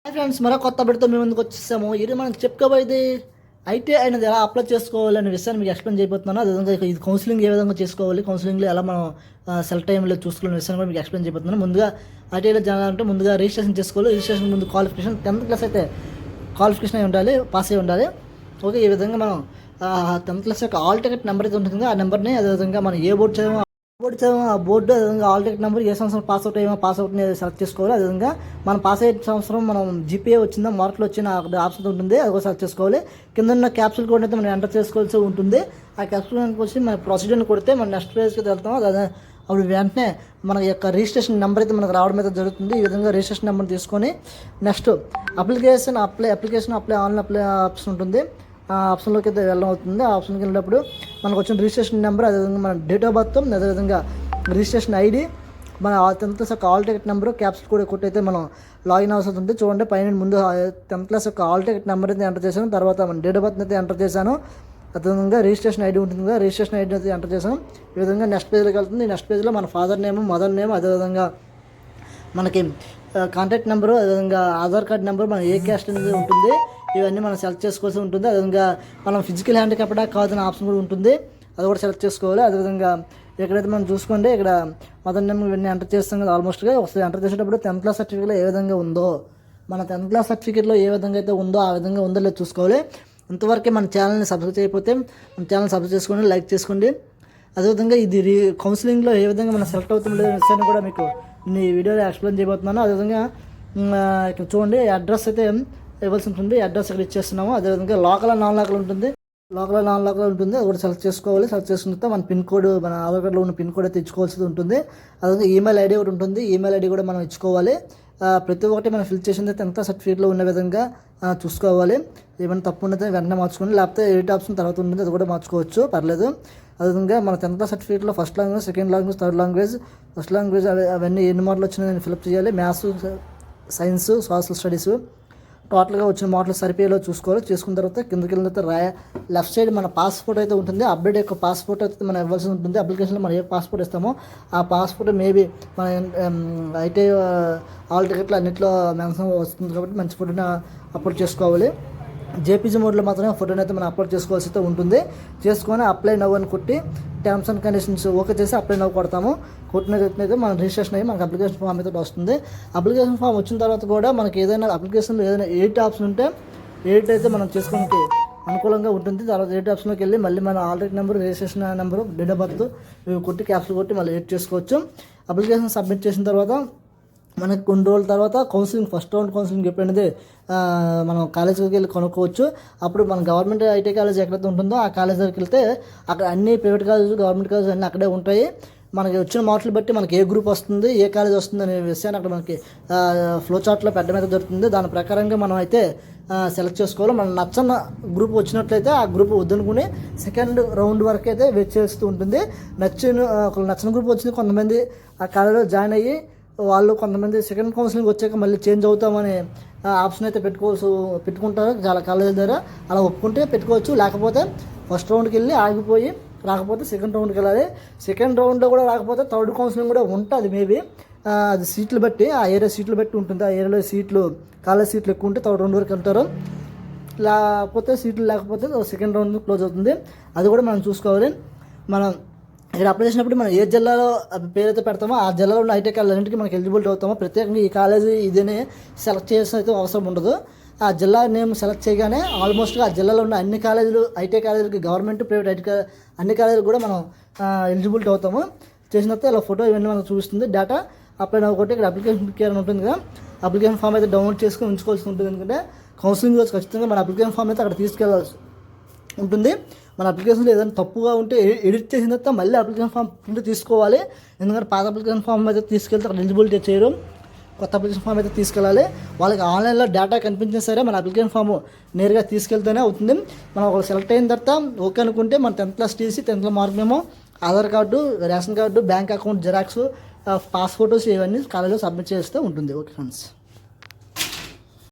Hi friends, మరో కొత్త అప్డేట్తో మేము ముందుకు వచ్చేసాము. ఇది మనం చెప్పుకోబోయేది ఐటీ అనేది ఎలా అప్లై చేసుకోవాలి అనే విషయాన్ని మీకు ఎక్స్ప్లెయిన్ చేయబోతున్నాను. అదేవిధంగా ఇది కౌన్సిలింగ్ ఏ విధంగా చేసుకోవాలి, కౌన్సిలింగ్లో ఎలా మనం సెలెక్ట్ టైంలో చూసుకునే విషయాన్ని కూడా మీకు ఎక్స్ప్లెయిన్ చేయబోతున్నాను. ముందుగా ఐటీలో జాయిన్ ముందుగా రిజిస్ట్రేషన్ చేసుకోవాలి. రిజిస్ట్రేషన్ ముందు క్వాలిఫికేషన్ 10th క్లాస్ అయితే క్వాలిఫికేషన్ అయి ఉండాలి, పాస్ అయి ఉండాలి. ఓకే, ఈ విధంగా మనం 10th క్లాస్ యొక్క ఆల్ టికెట్ నెంబర్ అయితే ఉంటుంది. ఆ నెంబర్ని అదేవిధంగా మనం ఏ బోర్డు చదివామో ఆ బోర్డు అదేవిధంగా ఆల్ టికెట్ నెంబర్ ఏ సంవత్సరం పాస్అవుట్ అయ్యామో పాస్అవుట్ని సెలెక్ట్ చేసుకోవాలి. అదేవిధంగా మనం పాస్ అయ్యే సంవత్సరం మనం జీపీఏ వచ్చిందా, మార్కులు వచ్చిన ఆప్షన్ ఉంటుంది, అది కూడా సెలెక్ట్ చేసుకోవాలి. కింద ఉన్న క్యాప్సూల్ కోడ్ అయితే మనం ఎంటర్ చేసుకోవాల్సి ఉంటుంది. ఆ క్యాప్సూల్ వచ్చి మన ప్రొసీజర్ని కొడితే మనం నెక్స్ట్ పేజ్కి వెళ్తాం. అదే అప్పుడు వెంటనే మన యొక్క రిజిస్ట్రేషన్ నెంబర్ అయితే మనకు రావడం అయితే జరుగుతుంది. ఈ విధంగా రిజిస్ట్రేషన్ నెంబర్ తీసుకొని next application apply online apply option ఉంటుంది. ఆ ఆప్షన్లోకి అయితే వెళ్ళడం అవుతుంది. ఆ ఆప్షన్కి వెళ్ళినప్పుడు మనకు వచ్చిన రిజిస్ట్రేషన్ నెంబర్, అదేవిధంగా మన డేట్ ఆఫ్ బర్త్, అదేవిధంగా రిజిస్ట్రేషన్ ఐడి, మన 10th క్లాస్ యొక్క ఆల్ టికెట్ నెంబరు క్యాప్సూల్ కూడా కొట్టయితే మనం లాగిన్ అవసరం ఉంది. చూడండి, పైన ముందు 10th క్లాస్ యొక్క ఆల్ టికెట్ నెంబర్ అయితే ఎంటర్ చేశాను. తర్వాత మన డేట్ ఆఫ్ బర్త్ అయితే ఎంటర్ చేశాను. అదేవిధంగా రిజిస్ట్రేషన్ ఐడి ఉంటుంది కదా, రిజిస్ట్రేషన్ ఐడి అయితే ఎంటర్ చేశాను. ఈ విధంగా నెక్స్ట్ పేజ్లోకి వెళ్తుంది. నెక్స్ట్ పేజ్లో మన ఫాదర్ నేమ్, మదర్ నేమ్, అదేవిధంగా మనకి కాంటాక్ట్ నెంబరు, అదేవిధంగా ఆధార్ కార్డ్ నెంబర్, మన ఏ క్యాస్ట్ అనేది ఉంటుంది, ఇవన్నీ మనం సెలెక్ట్ చేసుకోవాల్సి ఉంటుంది. అదేవిధంగా మనం ఫిజికల్ హ్యాండిక్యాప్డా కావాల్సిన ఆప్షన్ కూడా ఉంటుంది, అది కూడా సెలెక్ట్ చేసుకోవాలి. అదేవిధంగా ఎక్కడైతే మనం చూసుకోండి, ఇక్కడ మదర్ నేమ్ ఇవన్నీ ఎంటర్ చేస్తాం కదా, ఆల్మోస్ట్గా ఒకసారి ఎంటర్ చేసేటప్పుడు 10th క్లాస్ సర్టిఫికేట్లో ఏ విధంగా ఉందో, మన 10th క్లాస్ సర్టిఫికేట్లో ఏ విధంగా అయితే ఉందో ఆ విధంగా ఉందో లేదు చూసుకోవాలి. ఇంతవరకే మన ఛానల్ని సబ్స్క్రైబ్ చేయకపోతే మన ఛానల్ సబ్స్క్రైబ్ చేసుకోండి, లైక్ చేసుకోండి. అదేవిధంగా ఇది కౌన్సిలింగ్లో ఏ విధంగా మనం సెలెక్ట్ అవుతుండే విషయాన్ని కూడా మీకు ఈ వీడియోలో ఎక్స్ప్లెయిన్ చేయబోతున్నాను. అదేవిధంగా ఇక్కడ చూడండి, అడ్రస్ అయితే ఇవ్వాల్సి ఉంటుంది. అడ్రస్ ఇక్కడ ఇచ్చేస్తున్నాము. అదేవిధంగా లోకల్ నాన్ లోకల్ ఉంటుంది, అది కూడా సెలెక్ట్ చేసుకోవాలి. సెలెక్ట్ చేసుకున్న తర్వాత మన పిన్ కోడ్, మన ఆధార్ కార్డులో ఉన్న పిన్ కోడ్ అయితే ఇచ్చుకోవాల్సి ఉంటుంది. అదేవిధంగా ఈమెయిల్ ఐడి ఒకటి ఉంటుంది, ఈమెయిల్ ఐడి కూడా మనం ఇచ్చుకోవాలి. ప్రతి ఒక్కటి మనం ఫిల్ చేసింది 10th సర్టిఫికేట్లో ఉన్న విధంగా చూసుకోవాలి. ఏమైనా తప్పు ఉన్నది వెంటనే మార్చుకోండి, లేకపోతే ఎడిట్ ఆప్షన్ తర్వాత ఉంటుంది, అది కూడా మార్చుకోవచ్చు, పర్లేదు. అదేవిధంగా మన 10th సర్టిఫికేట్లో first language, second language, third language, first language అవన్నీ ఎన్ని మోడల్ వచ్చినాయని ఫిల్అప్ చేయాలి. మ్యాథ్స్, సైన్స్, సోషల్ స్టడీస్ టోటల్గా వచ్చిన మోడల్ సరిపోయేలో చూసుకోవాలి. చేసుకున్న తర్వాత కిందకి వెళ్ళిన తర్వాత లెఫ్ట్ సైడ్ మన పాస్పోర్ట్ అయితే ఉంటుంది. అప్డేట్ యొక్క పాస్పోర్ట్ అయితే మనం ఇవ్వాల్సి ఉంటుంది. అప్లికేషన్లో మనం ఏ పాస్పోర్ట్ ఇస్తామో ఆ పాస్పోర్ట్ మేబీ మన అయితే ఆల్ టికెట్లు అన్నింటిలో మ్యాక్సిమం వస్తుంది కాబట్టి మంచి ఫోటోని అప్లోడ్ చేసుకోవాలి. జేపీజీ మోడ్లో మాత్రమే ఫోటోని అయితే మనం అప్లోడ్ చేసుకోవాల్సి అయితే ఉంటుంది. చేసుకొని అప్లై నవ్ అని కొట్టి టర్మ్స్ అండ్ కండిషన్స్ ఓకే చేసి అప్లై నవ్ కొడతాము. కొట్టినట్లయితే మన రిజిస్ట్రేషన్ అయ్యి మనకు అప్లికేషన్ ఫామ్ అయితే వస్తుంది. అప్లికేషన్ ఫామ్ వచ్చిన తర్వాత కూడా మనకి ఏదైనా అప్లికేషన్లో ఏదైనా ఎడిట్ ఆప్షన్ ఉంటే ఎడిట్ అయితే మనం చేసుకోవడానికి అనుకూలంగా ఉంటుంది. తర్వాత ఎడిట్ ఆప్షన్లోకి వెళ్ళి మళ్ళీ మన already number, registration number, date of birth ఇవి కొట్టి క్యాప్సూల్ కొట్టి మళ్ళీ ఎడిట్ చేసుకోవచ్చు. అప్లికేషన్ సబ్మిట్ చేసిన తర్వాత మనకి కొన్ని రోజుల తర్వాత కౌన్సిలింగ్, ఫస్ట్ రౌండ్ కౌన్సిలింగ్ ఎప్పుడైనది మనం కాలేజీకి వెళ్ళి కొనుక్కోవచ్చు. అప్పుడు మన గవర్నమెంట్ ఐటీ కాలేజ్ ఎక్కడైతే ఉంటుందో ఆ కాలేజ్ దగ్గరికి వెళ్తే అక్కడ అన్ని ప్రైవేట్ కాలేజ్, గవర్నమెంట్ కాలేజ్ అన్నీ అక్కడే ఉంటాయి. మనకి వచ్చిన మార్కులు బట్టి మనకి ఏ గ్రూప్ వస్తుంది, ఏ కాలేజ్ వస్తుంది అనే విషయాన్ని అక్కడ మనకి ఫ్లో చార్ట్లో పెట్టడం అయితే దొరుకుతుంది. దాని ప్రకారంగా మనం అయితే సెలెక్ట్ చేసుకోవాలి. మనం నచ్చని గ్రూప్ వచ్చినట్లయితే ఆ గ్రూప్ వద్దనుకుని సెకండ్ రౌండ్ వరకు అయితే వెయిట్ చేస్తూ ఉంటుంది. నచ్చిన గ్రూప్ వచ్చింది, కొంతమంది ఆ కాలేజ్లో జాయిన్ అయ్యి వాళ్ళు కొంతమంది సెకండ్ కౌన్సిలింగ్ వచ్చాక మళ్ళీ చేంజ్ అవుతామని ఆప్షన్ అయితే పెట్టుకుంటారు చాలా కాలేజీల దగ్గర. అలా ఒప్పుకుంటే పెట్టుకోవచ్చు, లేకపోతే ఫస్ట్ రౌండ్కి వెళ్ళి ఆగిపోయి రాకపోతే సెకండ్ రౌండ్కి వెళ్ళాలి. సెకండ్ రౌండ్లో కూడా రాకపోతే థర్డ్ కౌన్సిలింగ్ కూడా ఉంటుంది మేబీ, అది సీట్లు బట్టి, ఆ ఏరియా సీట్లు బట్టి ఉంటుంది. ఆ ఏరియాలో సీట్లు, కాలేజ్ సీట్లు ఎక్కువ ఉంటే థర్డ్ రౌండ్ వరకు వెళ్తారు, లేకపోతే సీట్లు లేకపోతే సెకండ్ రౌండ్ క్లోజ్ అవుతుంది. అది కూడా మనం చూసుకోవాలి. మనం ఇక్కడ అప్లై చేసినప్పుడు మనం ఏ జిల్లాలో పేరైతే పెడతామో ఆ జిల్లాలో ఉన్న ఐటీ కాలేజీకి మనకి ఎలిజిబిలిటీ అవుతామో, ప్రత్యేకంగా ఈ కాలేజీ ఇదేనే సెలెక్ట్ చేసిన అయితే అవసరం ఉండదు. ఆ జిల్లా నేమ్ సెలెక్ట్ చేయగానే ఆల్మోస్ట్గా ఆ జిల్లాలో ఉన్న అన్ని కాలేజీలు, ఐటీ కాలేజీలకి, గవర్నమెంట్, ప్రైవేట్ అన్ని కాలేజీలు కూడా మనం ఎలిజిబిలిటీ అవుతాము. చేసిన తర్వాత ఇలా ఫోటో ఇవన్నీ మనకు చూపిస్తుంది. డేటా అప్లై ఒకటి ఇక్కడ అప్లికేషన్ కేర్ ఉంటుంది కదా, అప్లికేషన్ ఫామ్ అయితే డౌన్లోడ్ చేసుకొని ఉంచుకోవాల్సి ఉంటుంది. ఎందుకంటే కౌన్సిలింగ్ రోజు ఖచ్చితంగా మన అప్లికేషన్ ఫామ్ అయితే అక్కడ తీసుకెళ్ళాల్సి ఉంటుంది. మన అప్లికేషన్లో ఏదైనా తప్పుగా ఉంటే ఎడిట్ చేసిన తర్వాత మళ్ళీ అప్లికేషన్ ఫామ్ ప్రింట్ తీసుకోవాలి. ఎందుకంటే పాత అప్లికేషన్ ఫామ్ అయితే తీసుకెళ్తే అక్కడ ఎలిజిబిలిటీ చేయరు, కొత్త అప్లికేషన్ ఫామ్ అయితే తీసుకెళ్ళాలి. వాళ్ళకి ఆన్లైన్లో డేటా కనిపించినా సరే మన అప్లికేషన్ ఫామ్ నేరుగా తీసుకెళ్తేనే అవుతుంది. మనం ఒక సెలెక్ట్ అయిన తర్వాత ఓకే అనుకుంటే మన 10th class TC, 10th mark మేము, Aadhaar card, ration card, bank account xerox, pass photos ఇవన్నీ కాలేజీలో సబ్మిట్ చేస్తే ఉంటుంది. Okay friends.